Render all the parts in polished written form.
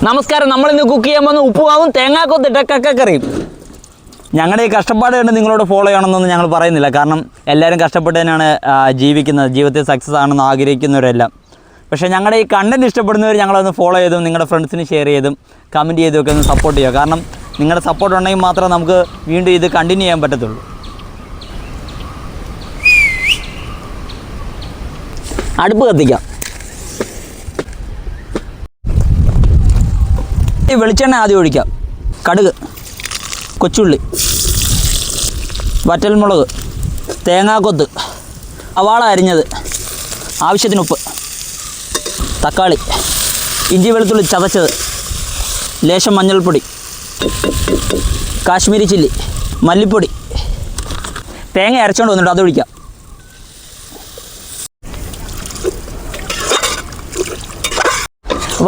നമസ്കാരം. നമ്മളിന്ന് കുക്ക് ചെയ്യാൻ പോകുന്ന ഉപ്പുമാവും തേങ്ങാക്കൊത്തിട്ട കക്കക്കറിയും. ഞങ്ങളുടെ ഈ കഷ്ടപ്പാട് കണ്ട് നിങ്ങളോട് ഫോളോ ചെയ്യണമെന്നൊന്നും ഞങ്ങൾ പറയുന്നില്ല. കാരണം എല്ലാവരും കഷ്ടപ്പെട്ട് തന്നെയാണ് ജീവിക്കുന്നത്, ജീവിതത്തിൽ സക്സസ് ആണെന്ന് ആഗ്രഹിക്കുന്നവരെല്ലാം. പക്ഷേ ഞങ്ങളുടെ ഈ കണ്ടൻറ്റ് ഇഷ്ടപ്പെടുന്നവർ ഞങ്ങളൊന്ന് ഫോളോ ചെയ്തും നിങ്ങളുടെ ഫ്രണ്ട്സിന് ഷെയർ ചെയ്തും കമൻറ്റ് ചെയ്തും ഒക്കെ ഒന്ന് സപ്പോർട്ട് ചെയ്യുക. കാരണം നിങ്ങളുടെ സപ്പോർട്ട് ഉണ്ടെങ്കിൽ മാത്രമേ നമുക്ക് വീണ്ടും ഇത് കണ്ടിന്യൂ ചെയ്യാൻ പറ്റത്തുള്ളൂ. അടുപ്പ് കത്തിക്കാം. ഈ വെളിച്ചെണ്ണ ആദ്യം ഒഴിക്കാം. കടുക്, കൊച്ചുള്ളി, വറ്റൽമുളക്, തേങ്ങാക്കൊത്ത്, സവാള അരിഞ്ഞത്, ആവശ്യത്തിന് ഉപ്പ്, തക്കാളി, ഇഞ്ചി വെളുത്തുള്ളി ചതച്ചത്, ലേശം മഞ്ഞൾപ്പൊടി, കാശ്മീരി ചില്ലി, മല്ലിപ്പൊടി, തേങ്ങ അരച്ചുകൊണ്ട് വന്നിട്ട് അത് ഒഴിക്കാം.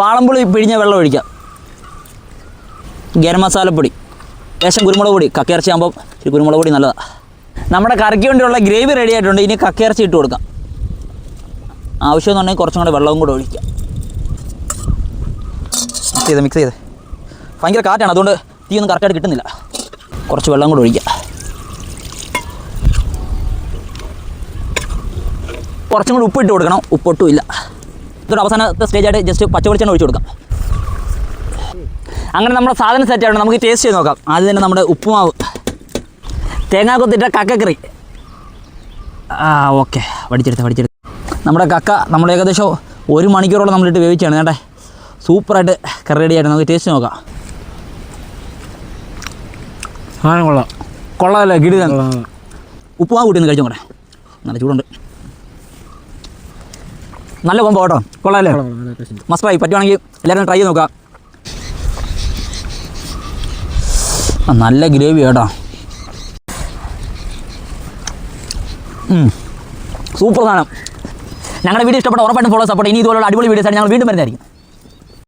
വാളംപുളി പിഴിഞ്ഞ വെള്ളം ഒഴിക്കാം. ഗരം മസാലപ്പൊടി, ലേശം കുരുമുളക് പൊടി. കക്കയിറച്ചി ആകുമ്പോൾ ഈ കുരുമുളക് പൊടി നല്ലതാണ്. നമ്മുടെ കറിക്ക് വേണ്ടിയുള്ള ഗ്രേവി റെഡി ആയിട്ടുണ്ട്. ഇനി കക്കയിറച്ചി ഇട്ട് കൊടുക്കാം. ആവശ്യമെന്നുണ്ടെങ്കിൽ കുറച്ചും കൂടെ വെള്ളവും കൂടെ ഒഴിക്കാം. മിക്സ് ചെയ്ത് ഭയങ്കര കാറ്റാണ്, അതുകൊണ്ട് തീയൊന്നും കറക്റ്റായിട്ട് കിട്ടുന്നില്ല. കുറച്ച് വെള്ളം കൂടെ ഒഴിക്കാം. കുറച്ചും കൂടി ഉപ്പ് ഇട്ട് കൊടുക്കണം. ഉപ്പൊട്ടും ഇല്ല. ഇതൊരു അവസാനത്തെ സ്റ്റേജായിട്ട് ജസ്റ്റ് പച്ച വെളിച്ചെണ്ണ ഒഴിച്ച് കൊടുക്കാം. അങ്ങനെ നമ്മുടെ സാധനം സെറ്റാണ്. നമുക്ക് ടേസ്റ്റ് ചെയ്ത് നോക്കാം. ആദ്യം തന്നെ നമ്മുടെ ഉപ്പുമാവ്, തേങ്ങാക്കൊത്തിട്ട കക്കക്കറി. ഓക്കെ, വടിച്ചെടുത്ത് നമ്മുടെ കക്ക നമ്മൾ ഏകദേശം 1 മണിക്കൂറോളം നമ്മളിട്ട് വേവിച്ചാണ്. വേണ്ടേ, സൂപ്പറായിട്ട് കറി റെഡി ആയിട്ട് നമുക്ക് ടേസ്റ്റ് നോക്കാം. കൊള്ളാമല്ലേ, ഗിടി. ഉപ്പുമാവ് കൂട്ടി ഒന്ന് കഴിച്ചോ കൂടെ, നല്ല ചൂടുണ്ട്. നല്ല കൊമ്പോ കേട്ടോ, കൊള്ളാമല്ലേ. മസ്റ്റായി. പറ്റുവാണെങ്കിൽ എല്ലാവരും ട്രൈ ചെയ്ത് നോക്കാം. നല്ല ഗ്രേവി കേട്ടോ, സൂപ്പർ സാധനം. ഞങ്ങളുടെ വീഡിയോ ഇഷ്ടപ്പെട്ട ഉറപ്പായിട്ടും ഫോളോ സപ്പോർട്ട്. ഇനി ഇതുപോലുള്ള അടിപൊളി വീഡിയോസാണ് ഞങ്ങൾ വീണ്ടും വരുന്നതായിരിക്കും.